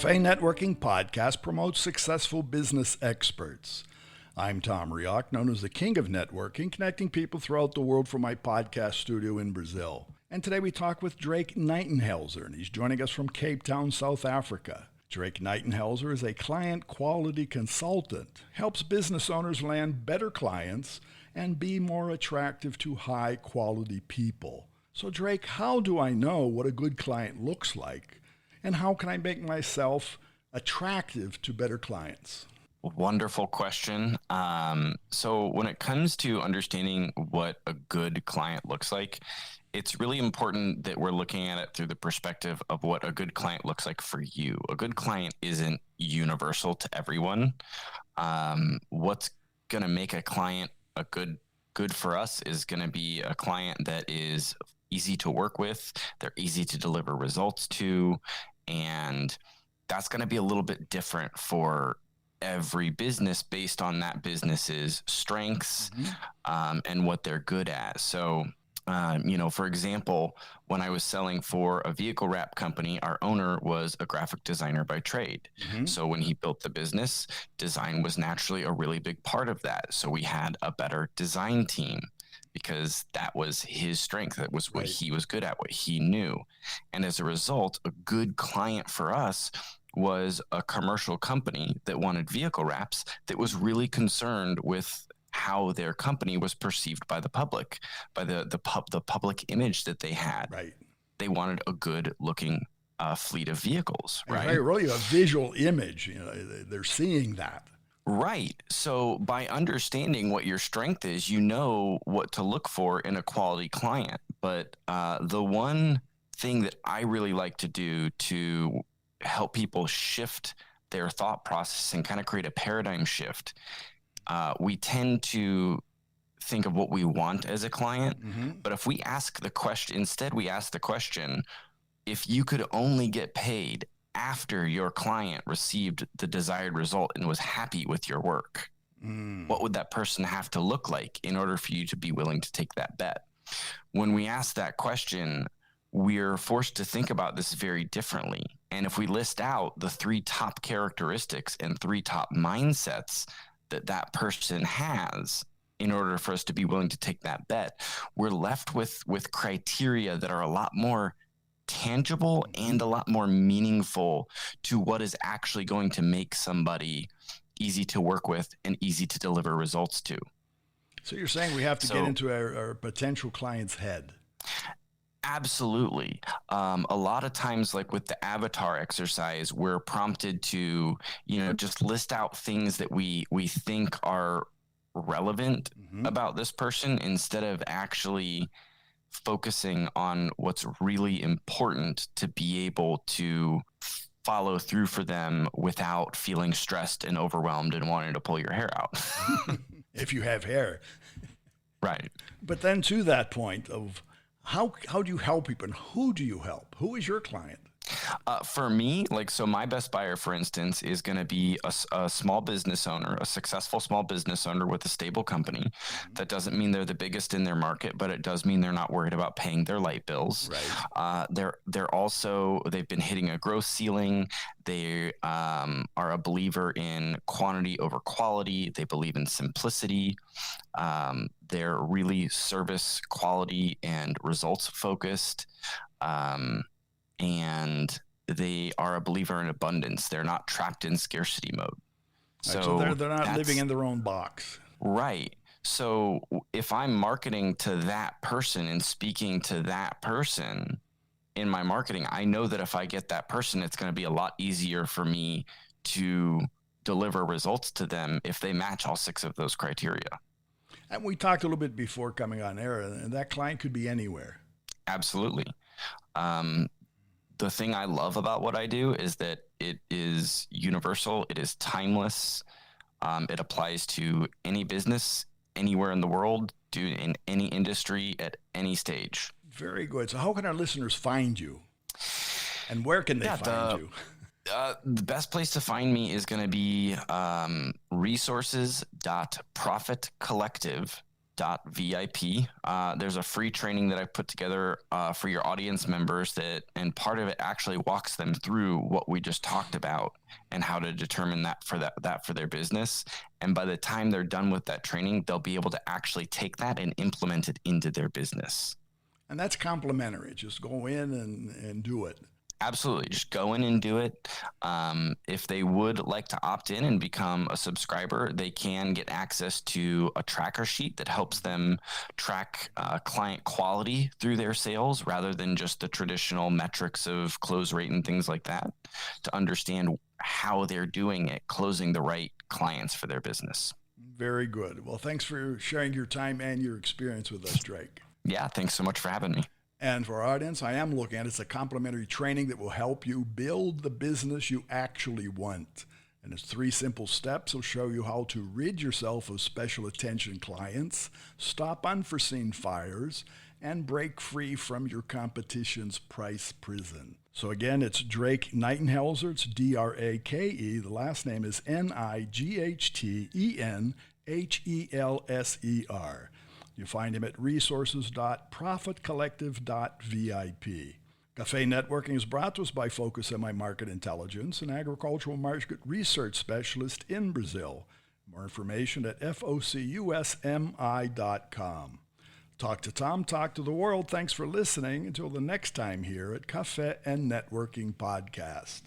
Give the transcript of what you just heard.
Café and Networking Podcast promotes successful business experts. I'm Tom Reaoch, known as the King of Networking, connecting people throughout the world from my podcast studio in Brazil. And today we talk with Drake Nightenhelser, and he's joining us from Cape Town, South Africa. Drake Nightenhelser is a client quality consultant, helps business owners land better clients and be more attractive to high quality people. So Drake, how do I know what a good client looks like? And how can I make myself attractive to better clients? Wonderful question. So when it comes to understanding what a good client looks like, it's really important that we're looking at it through the perspective of what a good client looks like for you. A good client isn't universal to everyone. What's going to make a client a good for us is going to be a client that is easy to work with, they're easy to deliver results to, and that's going to be a little bit different for every business based on that business's strengths and what they're good at. So, for example, when I was selling for a vehicle wrap company, our owner was a graphic designer by trade. So when he built the business, design was naturally a really big part of that. So we had a better design team because that was his strength. That was what he was good at, what he knew. And as a result, a good client for us was a commercial company that wanted vehicle wraps that was really concerned with how their company was perceived by the public, by the public image that they had. Right. They wanted a good looking fleet of vehicles, right? Right, really a visual image. They're seeing that. Right. So by understanding what your strength is, you know what to look for in a quality client. But the one thing that I really like to do to help people shift their thought process and kind of create a paradigm shift, we tend to think of what we want as a client. But if we ask the question, instead we ask the question, if you could only get paid after your client received the desired result and was happy with your work, what would that person have to look like in order for you to be willing to take that bet? When we ask that question, we're forced to think about this very differently. And if we list out the 3 top characteristics and 3 top mindsets that person has in order for us to be willing to take that bet, we're left with criteria that are a lot more tangible and a lot more meaningful to what is actually going to make somebody easy to work with and easy to deliver results to. So you're saying we have to get into our potential client's head. Absolutely. A lot of times, like with the avatar exercise, we're prompted to, just list out things that we think are relevant about this person instead of actually focusing on what's really important to be able to follow through for them without feeling stressed and overwhelmed and wanting to pull your hair out. If you have hair. Right. But then to that point of how do you help people and who do you help? Who is your client? For me, so my best buyer, for instance, is going to be a small business owner, a successful small business owner with a stable company. That doesn't mean they're the biggest in their market, but it does mean they're not worried about paying their light bills. Right. They've been hitting a growth ceiling. They are a believer in quantity over quality. They believe in simplicity. They're really service quality and results focused. And they are a believer in abundance. They're not trapped in scarcity mode. So they're not living in their own box. Right. So if I'm marketing to that person and speaking to that person in my marketing, I know that if I get that person, it's going to be a lot easier for me to deliver results to them if they match all 6 of those criteria. And we talked a little bit before coming on air, and that client could be anywhere. Absolutely. The thing I love about what I do is that it is universal. It is timeless. It applies to any business, anywhere in the world, in any industry, at any stage. Very good. So how can our listeners find you? And where can they find you? The best place to find me is going to be resources.profitcollective.com. Sept.vip. There's a free training that I put together for your audience members and part of it actually walks them through what we just talked about and how to determine that for their business. And by the time they're done with that training, they'll be able to actually take that and implement it into their business. And that's complimentary. Just go in and do it. Absolutely. Just go in and do it. If they would like to opt in and become a subscriber, they can get access to a tracker sheet that helps them track client quality through their sales rather than just the traditional metrics of close rate and things like that, to understand how they're doing at closing the right clients for their business. Very good. Well, thanks for sharing your time and your experience with us, Drake. Yeah, thanks so much for having me. And for our audience, I am looking at it's a complimentary training that will help you build the business you actually want. And it's 3 simple steps will show you how to rid yourself of special attention clients, stop unforeseen fires, and break free from your competition's price prison. So again, it's Drake Nightenhelser. It's Drake. The last name is Nightenhelser. You find him at resources.profitcollective.vip. Café Networking is brought to us by Focus MI Market Intelligence, an agricultural market research specialist in Brazil. More information at focusmi.com. Talk to Tom, talk to the world. Thanks for listening. Until the next time here at Café and Networking Podcast.